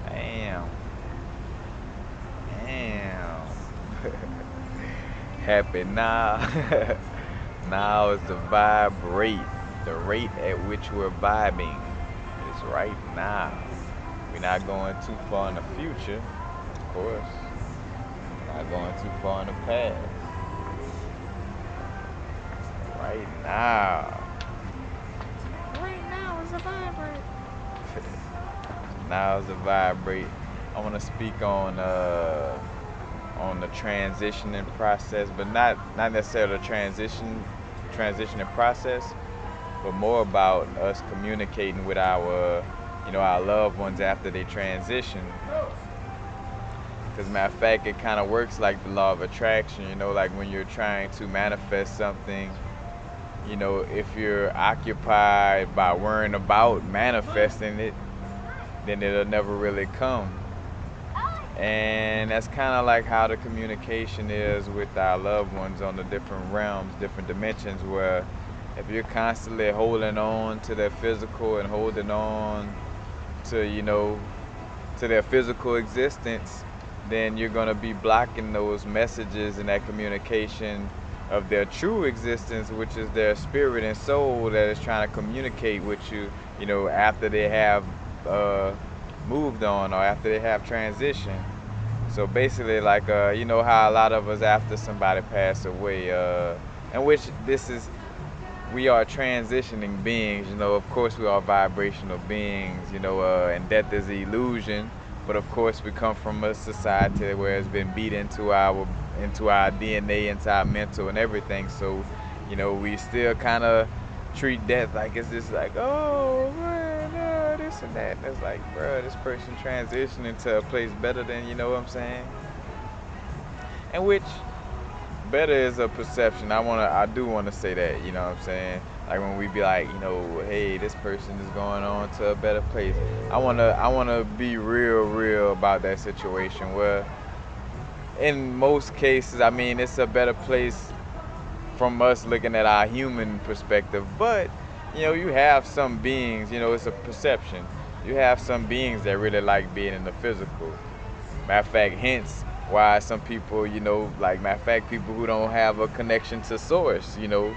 Damn. Damn. Happy now. Now is the vibrate. The rate at which we're vibing is right now. We're not going too far in the future, of course. We're not going too far in the past. Right now. Right now is a vibrate. Now is the vibrate. I want to speak on the transitioning process, but not necessarily the transitioning process, but more about us communicating with our loved ones after they transition. Because matter of fact, it kind of works like the law of attraction. Like when you're trying to manifest something, if you're occupied by worrying about manifesting it, then it'll never really come. And that's kind of like how the communication is with our loved ones on the different realms, different dimensions, where if you're constantly holding on to their physical and holding on to, to their physical existence, then you're going to be blocking those messages and that communication of their true existence, which is their spirit and soul that is trying to communicate with you, after they have moved on or after they have transitioned. So basically, like, how a lot of us after somebody passed away, in which we are transitioning beings, of course we are vibrational beings, and death is an illusion. But of course we come from a society where it's been beat into our DNA, into our mental and everything. So, we still kind of treat death like it's just like, oh man, this and that. And it's like, bro, this person transitioned into a place better than, you know what I'm saying? And which better is a perception. I do wanna say that, you know what I'm saying? Like when we be like, hey, this person is going on to a better place. I wanna be real about that situation where in most cases, I mean, it's a better place from us looking at our human perspective. But you have some beings, it's a perception. You have some beings that really like being in the physical. Matter of fact, hence why some people, like matter of fact, people who don't have a connection to source, a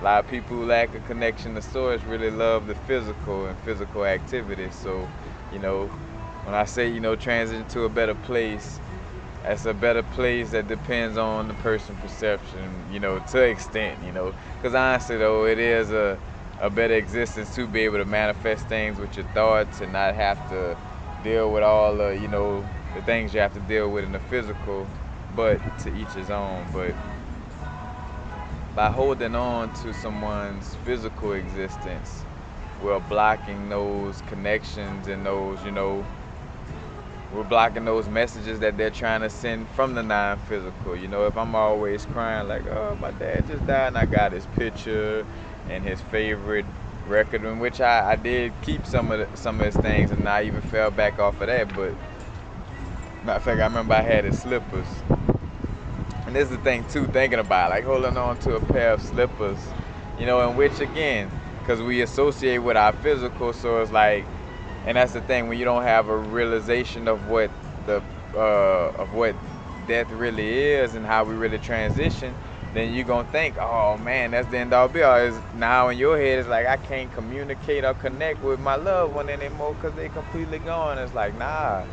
lot of people who lack a connection to source really love the physical and physical activity. So, when I say, transition to a better place, that's a better place that depends on the person's perception, to extent, Because honestly, though, it is a better existence to be able to manifest things with your thoughts and not have to deal with all the, the things you have to deal with in the physical, but to each his own. But by holding on to someone's physical existence, we're blocking those connections and we're blocking those messages that they're trying to send from the non-physical. If I'm always crying like, oh, my dad just died, and I got his picture and his favorite record, in which I did keep some of his things, and I even fell back off of that. But matter of fact, I remember I had his slippers, and this is the thing too, thinking about like holding on to a pair of slippers, in which again, because we associate with our physical, so it's like. And that's the thing, when you don't have a realization of what death really is and how we really transition, then you're gonna think, oh man, that's the end all be all. Is now in your head it's like I can't communicate or connect with my loved one anymore because they completely gone. It's like nah.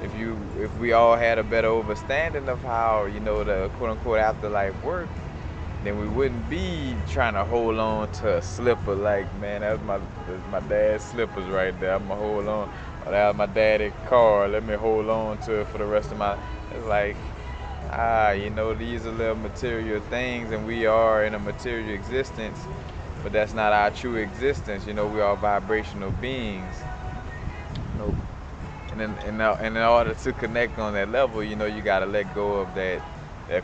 If we all had a better understanding of how the quote unquote afterlife works, then we wouldn't be trying to hold on to a slipper like, man, that's my dad's slippers right there. I'm gonna hold on. Or that was my daddy's car. Let me hold on to it for the rest of my. It's like, these are little material things, and we are in a material existence, but that's not our true existence. We are vibrational beings. Nope. And in order to connect on that level, you gotta let go of that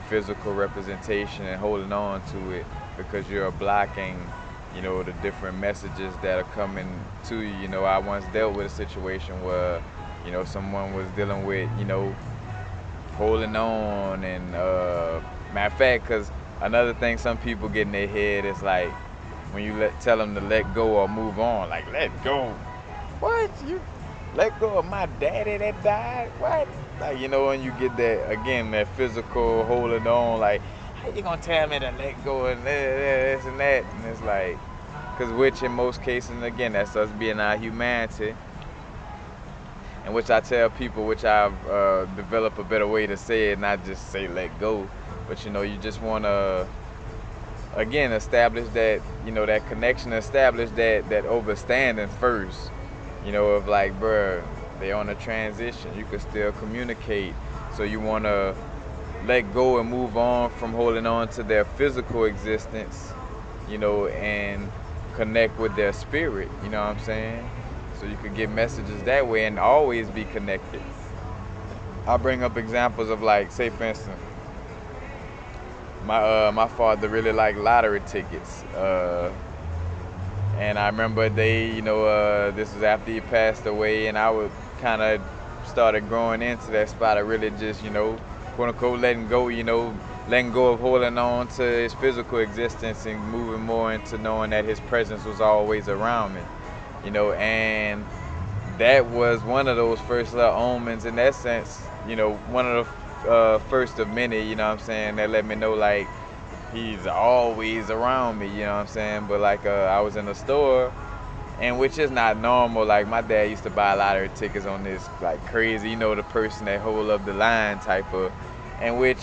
physical representation and holding on to it because you're blocking, the different messages that are coming to you. I once dealt with a situation where, someone was dealing with, holding on and matter of fact, because another thing some people get in their head is like when you tell them to let go or move on, like let go. what? You let go of my daddy that died? What? Like, when you get that, again, that physical holding on, like, how you gonna tell me to let go and this and that? And it's like, because which in most cases, and again, that's us being our humanity, and which I tell people, which I've developed a better way to say it, not just say let go, but you just want to, again, establish that, that connection, establish that overstanding first, of like, bruh, they on a transition, you can still communicate, so you want to let go and move on from holding on to their physical existence, and connect with their spirit, you know what I'm saying? So you could get messages that way and always be connected. I bring up examples of, like, say for instance, my father really liked lottery tickets, and I remember this was after he passed away, and I would kind of started growing into that spot of really just quote unquote letting go of holding on to his physical existence and moving more into knowing that his presence was always around me, and that was one of those first little omens in that sense, one of the first of many, what I'm saying, that let me know, like, he's always around me, what I'm saying. But like, I was in a store, and which is not normal. Like, my dad used to buy lottery tickets on this like crazy, the person that hold up the line type of, and which,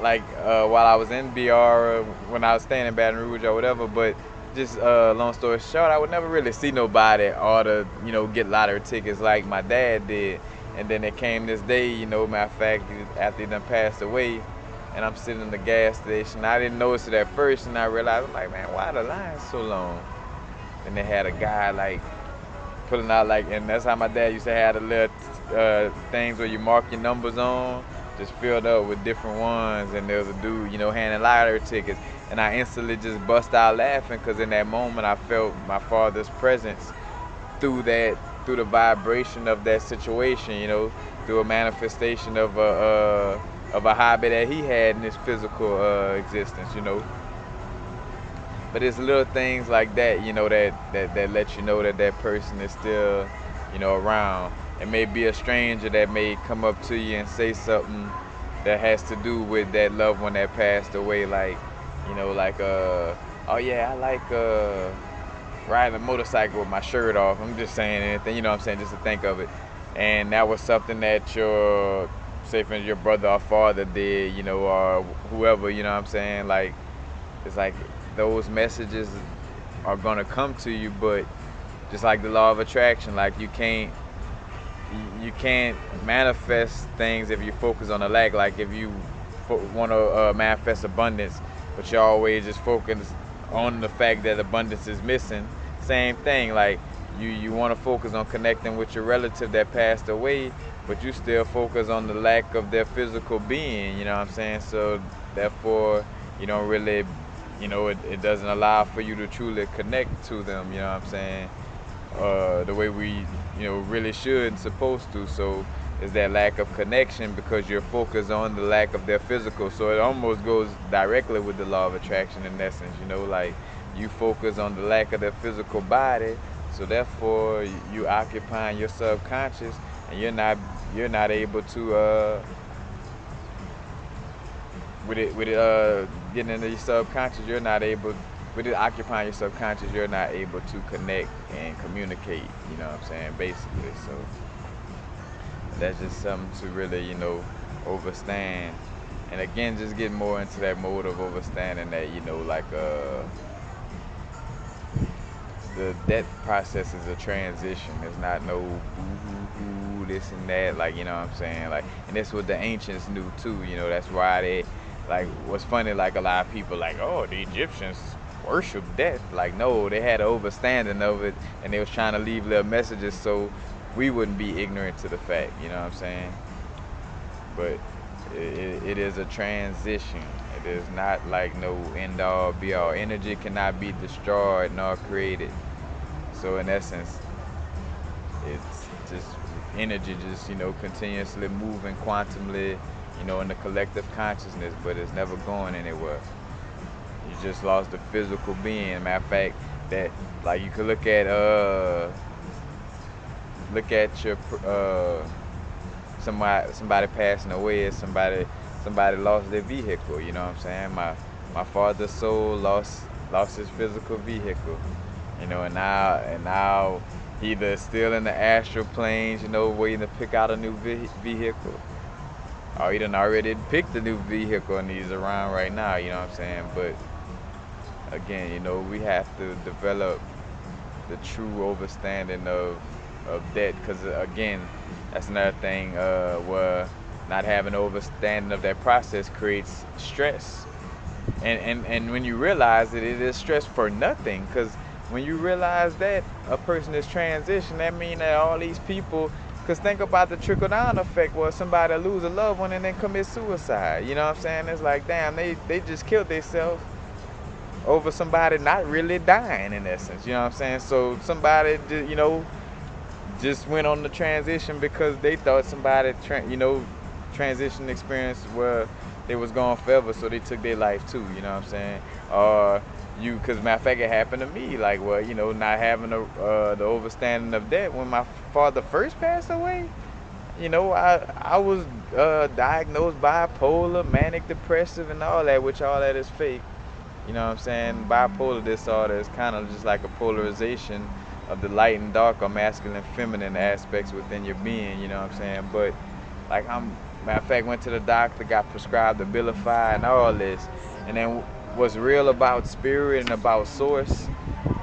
like, while I was in BR, when I was staying in Baton Rouge or whatever, but just long story short, I would never really see nobody order, get lottery tickets like my dad did. And then it came this day, matter of fact, after he done passed away, and I'm sitting in the gas station. I didn't notice it at first, and I realized, I'm like, man, why the line so long? And they had a guy, like, pulling out, like, and that's how my dad used to have the little things where you mark your numbers on, just filled up with different ones. And there was a dude, handing lottery tickets, and I instantly just bust out laughing, because in that moment I felt my father's presence through the vibration of that situation, through a manifestation of a hobby that he had in his physical existence, But it's little things like that, that let you know that that person is still, around. It may be a stranger that may come up to you and say something that has to do with that loved one that passed away, like, like, oh yeah, I like riding a motorcycle with my shirt off. I'm just saying anything, what I'm saying, just to think of it. And that was something that your, say for instance, your brother or father did, or whoever, what I'm saying. Like, it's like those messages are gonna come to you, but just like the law of attraction, like you can't manifest things if you focus on the lack. Like, if you want to manifest abundance, but you're always just focused on the fact that abundance is missing. Same thing, like, you want to focus on connecting with your relative that passed away, but you still focus on the lack of their physical being, what I'm saying? So therefore, you don't really, it doesn't allow for you to truly connect to them, what I'm saying? The way we, really should and supposed to. So is that lack of connection, because you're focused on the lack of their physical. So it almost goes directly with the law of attraction in essence, like, you focus on the lack of their physical body, so therefore you occupying your subconscious, and you're not able to with it getting into your subconscious, you're not able, with it occupying your subconscious, you're not able to connect and communicate, what I'm saying, basically. So that's just something to really, overstand. And again, just get more into that mode of overstanding that, like, the death process is a transition. It's not no boo-hoo-hoo, this and that, like, what I'm saying? Like, and this what the ancients knew too, that's why they, like, what's funny, like, a lot of people like, oh, the Egyptians worship death. Like, no, they had an overstanding of it, and they was trying to leave little messages so we wouldn't be ignorant to the fact, what I'm saying? But it is a transition. It is not like no end all be all. Energy cannot be destroyed nor created. So in essence, it's just energy, just continuously moving quantumly, in the collective consciousness, but it's never going anywhere. You just lost the physical being. Matter of fact, that, like, you could look at look at your somebody passing away, or somebody lost their vehicle. You know what I'm saying? My father's soul lost his physical vehicle. You know, and now he either still in the astral planes, you know, waiting to pick out a new vehicle, or he done already picked a new vehicle and he's around right now. You know what I'm saying? But again, you know, we have to develop the true understanding of debt, because again, that's another thing where not having understanding of that process creates stress. And when you realize that it is stress for nothing, because when you realize that a person is transitioning, that means that all these people, because think about the trickle down effect where somebody lose a loved one and then commit suicide. You know what I'm saying? It's like, damn, they just killed themselves over somebody not really dying, in essence. You know what I'm saying? So somebody, you know, just went on the transition because they thought somebody, transition experience where they was gone forever, so they took their life too. You know what I'm saying? Or because matter of fact, it happened to me. Like, well, you know, not having the understanding of that. When my father first passed away, you know, I was diagnosed bipolar, manic depressive, and all that, which all that is fake. You know what I'm saying? Bipolar disorder is kind of just like a polarization of the light and dark, or masculine, feminine aspects within your being. You know what I'm saying? But like, matter of fact, went to the doctor, got prescribed Abilify and all this, and then what's real about spirit and about source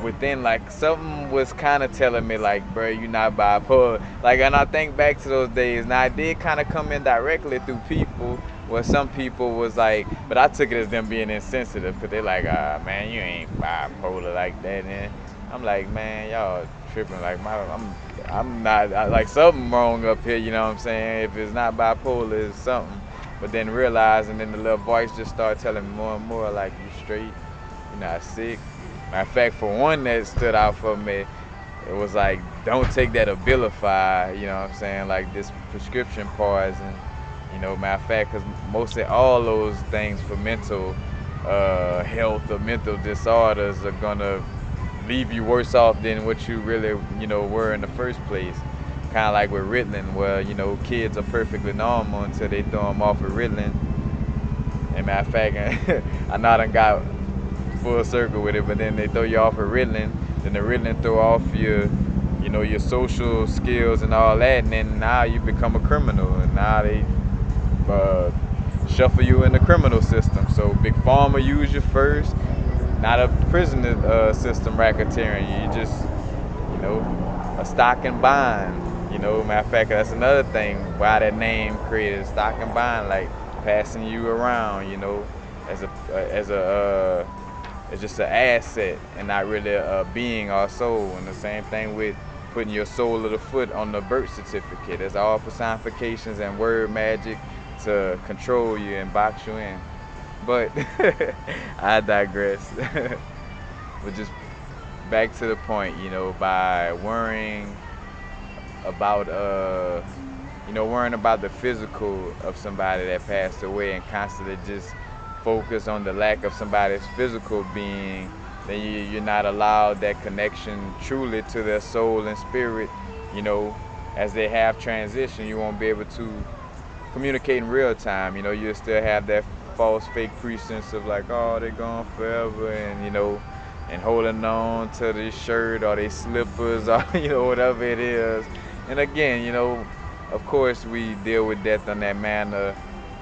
within, like, something was kind of telling me, like, bro, you not bipolar. Like, and I think back to those days. Now, I did kind of come in directly through people, where some people was like, but I took it as them being insensitive, because they like, man, you ain't bipolar like that. And I'm like, man, y'all tripping. Like, I'm not, like, something wrong up here. You know what I'm saying? If it's not bipolar, it's something. But then realizing, then the little voice just started telling me more and more, like, you straight, you're not sick. Matter of fact, for one that stood out for me, it was like, don't take that Abilify, you know what I'm saying, like this prescription poison. You know, matter of fact, because mostly all those things for mental health or mental disorders are gonna leave you worse off than what you really, you know, were in the first place. Kind of like with Ritalin, where, you know, kids are perfectly normal until they throw them off of Ritalin. And matter of fact, I know I done got full circle with it, but then they throw you off of Ritalin, then the Ritalin throw off your, you know, your social skills and all that, and then now you become a criminal, and now they shuffle you in the criminal system. So Big Pharma use you first, not a prison system racketeering. You just, you know, a stock and bond. You know, matter of fact, that's another thing why that name created, stock and bond, like passing you around, you know, as it's just an asset and not really a being or soul. And the same thing with putting your soul of the foot on the birth certificate. It's all personifications and word magic to control you and box you in. But I digress. But just back to the point, you know, by worrying about worrying about the physical of somebody that passed away, and constantly just focus on the lack of somebody's physical being, then you're not allowed that connection truly to their soul and spirit. You know, as they have transition, you won't be able to communicate in real time. You know, you'll still have that false fake pretense of like, oh, they're gone forever, and, you know, and holding on to their shirt or their slippers or, you know, whatever it is. And again, you know, of course we deal with death in that manner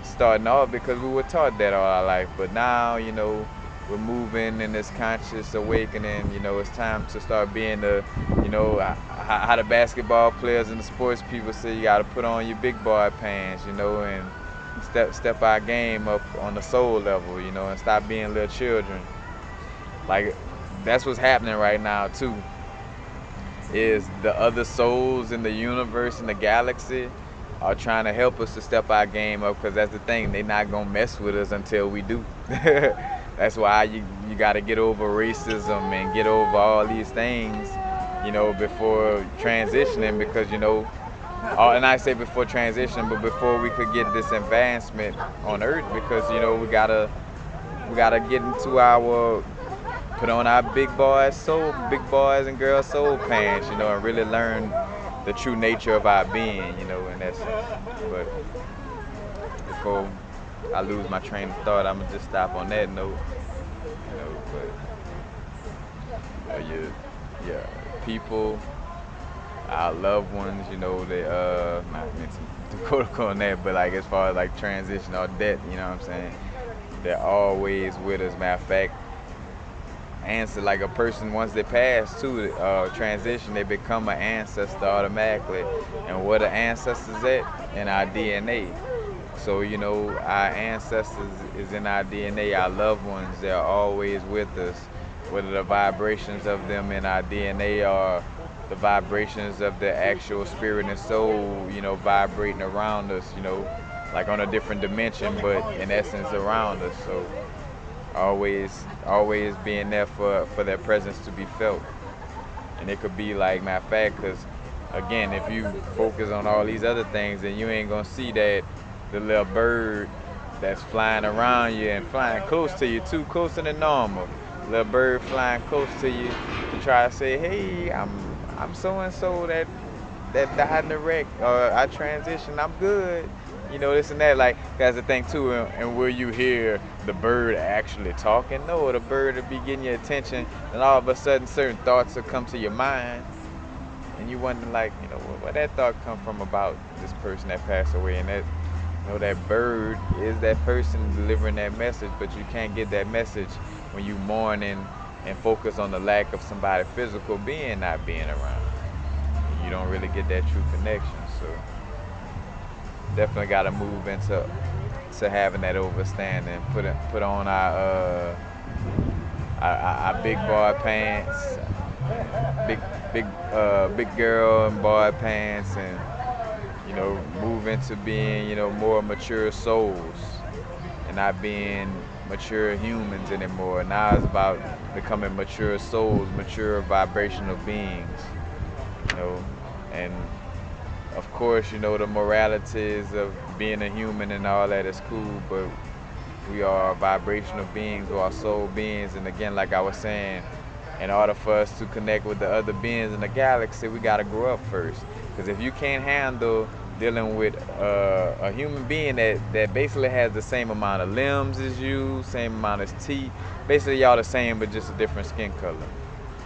starting off because we were taught that all our life. But now, you know, we're moving in this conscious awakening. You know, it's time to start being the, you know, how the basketball players and the sports people say you got to put on your big boy pants, you know, and step our game up on the soul level, you know, and stop being little children. Like, that's what's happening right now too, is the other souls in the universe and the galaxy are trying to help us to step our game up, because that's the thing, they not gonna mess with us until we do. That's why you got to get over racism and get over all these things, you know, before transitioning, because, you know, and I say before transition, but before we could get this advancement on earth, because, you know, we gotta get into our, put on our big boys and girls soul pants, you know, and really learn the true nature of our being, in essence. But before I lose my train of thought, I'm gonna just stop on that note, but yeah, people, our loved ones, they not meant to go on that, but like as far as like transition or death, you know what I'm saying? They're always with us. Matter of fact, answer like a person once they pass to transition, they become an ancestor automatically. And where the ancestors at? In our DNA. So our ancestors is in our DNA. Our loved ones, they're always with us. Whether the vibrations of them in our DNA are the vibrations of the actual spirit and soul, vibrating around us, like on a different dimension, but in essence around us. So always being there for their presence to be felt. And it could be like, matter of fact, because again, if you focus on all these other things, then you ain't gonna see that the little bird that's flying around you and flying close to you, too closer than normal. Little bird flying close to you to try to say, hey, I'm so and so that died in the wreck, or I transitioned, I'm good. This and that. Like, that's the thing too. And will you hear the bird actually talking? No, the bird will be getting your attention, and all of a sudden, certain thoughts will come to your mind, and you wonder, like, where that thought come from about this person that passed away, and that bird is that person delivering that message, but you can't get that message when you mourning and focus on the lack of somebody physical being not being around. You don't really get that true connection. So definitely got to move into having that understanding. Put on our big boy pants, big girl and boy pants, and move into being more mature souls and not being mature humans anymore. Now it's about becoming mature souls, mature vibrational beings. And of course, the moralities of being a human and all that is cool, but we are vibrational beings, or our soul beings. And again, like I was saying, in order for us to connect with the other beings in the galaxy, we got to grow up first. Because if you can't handle dealing with a human being that basically has the same amount of limbs as you, same amount of teeth, basically y'all the same but just a different skin color.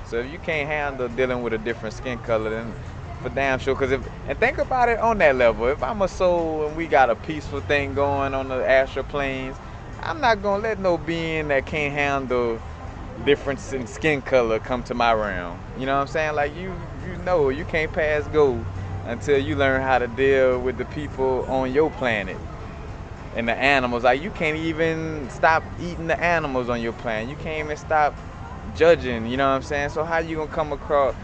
So if you can't handle dealing with a different skin color, then for damn sure, and think about it on that level. If I'm a soul and we got a peaceful thing going on the astral planes, I'm not gonna let no being that can't handle difference in skin color come to my realm. You know what I'm saying? Like you can't pass go until you learn how to deal with the people on your planet and the animals. Like, you can't even stop eating the animals on your planet. You can't even stop judging, you know what I'm saying? So how you gonna come across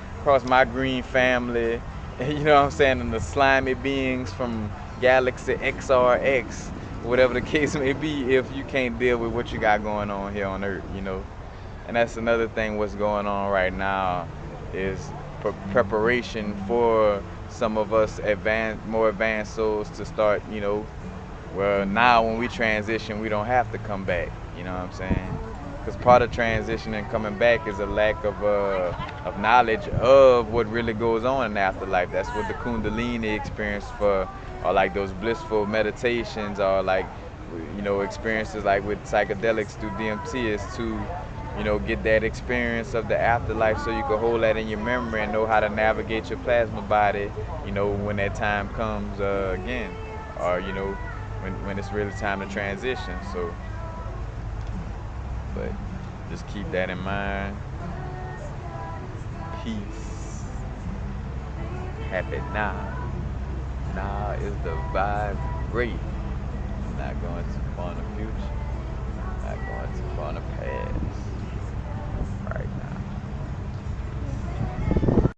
my green family, you know what I'm saying, and the slimy beings from Galaxy XRX, whatever the case may be, if you can't deal with what you got going on here on Earth, And that's another thing what's going on right now is preparation for some of us more advanced souls to start, well, now when we transition, we don't have to come back, you know what I'm saying? Because part of transitioning coming back is a lack of knowledge of what really goes on in the afterlife. That's what the Kundalini experience for, or like those blissful meditations, or like, experiences like with psychedelics through DMT is to, get that experience of the afterlife so you can hold that in your memory and know how to navigate your plasma body, when that time comes again, or, when it's really time to transition. So, but just keep that in mind. Peace. Happy now. Now is the vibrate. I'm not going to